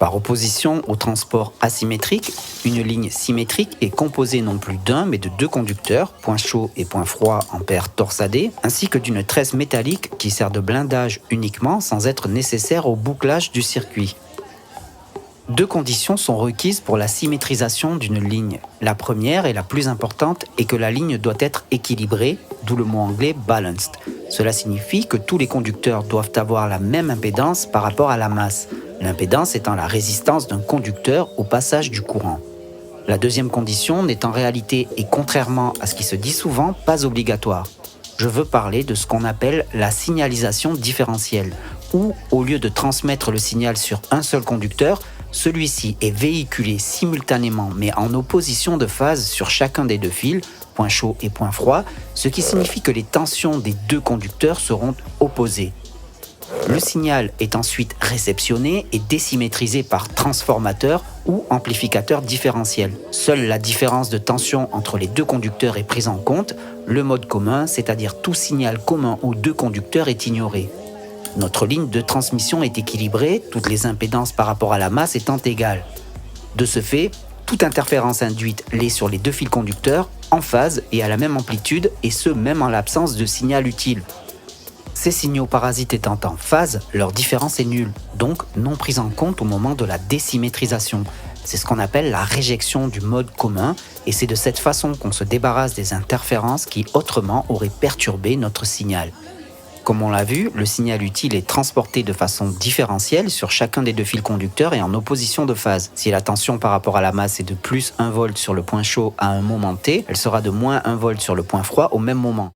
Par opposition au transport asymétrique, une ligne symétrique est composée non plus d'un mais de deux conducteurs, point chaud et point froid en paire torsadée, ainsi que d'une tresse métallique qui sert de blindage uniquement sans être nécessaire au bouclage du circuit. Deux conditions sont requises pour la symétrisation d'une ligne. La première et la plus importante est que la ligne doit être équilibrée, d'où le mot anglais balanced. Cela signifie que tous les conducteurs doivent avoir la même impédance par rapport à la masse, l'impédance étant la résistance d'un conducteur au passage du courant. La deuxième condition n'est en réalité, et contrairement à ce qui se dit souvent, pas obligatoire. Je veux parler de ce qu'on appelle la signalisation différentielle, où, au lieu de transmettre le signal sur un seul conducteur, celui-ci est véhiculé simultanément mais en opposition de phase sur chacun des deux fils, point chaud et point froid, ce qui signifie que les tensions des deux conducteurs seront opposées. Le signal est ensuite réceptionné et désymétrisé par transformateur ou amplificateur différentiel. Seule la différence de tension entre les deux conducteurs est prise en compte, le mode commun, c'est-à-dire tout signal commun aux deux conducteurs, est ignoré. Notre ligne de transmission est équilibrée, toutes les impédances par rapport à la masse étant égales. De ce fait, toute interférence induite l'est sur les deux fils conducteurs, en phase et à la même amplitude, et ce même en l'absence de signal utile. Ces signaux parasites étant en phase, leur différence est nulle, donc non prise en compte au moment de la désymétrisation. C'est ce qu'on appelle la réjection du mode commun, et c'est de cette façon qu'on se débarrasse des interférences qui autrement auraient perturbé notre signal. Comme on l'a vu, le signal utile est transporté de façon différentielle sur chacun des deux fils conducteurs et en opposition de phase. Si la tension par rapport à la masse est de plus 1 volt sur le point chaud à un moment t, elle sera de moins 1 volt sur le point froid au même moment.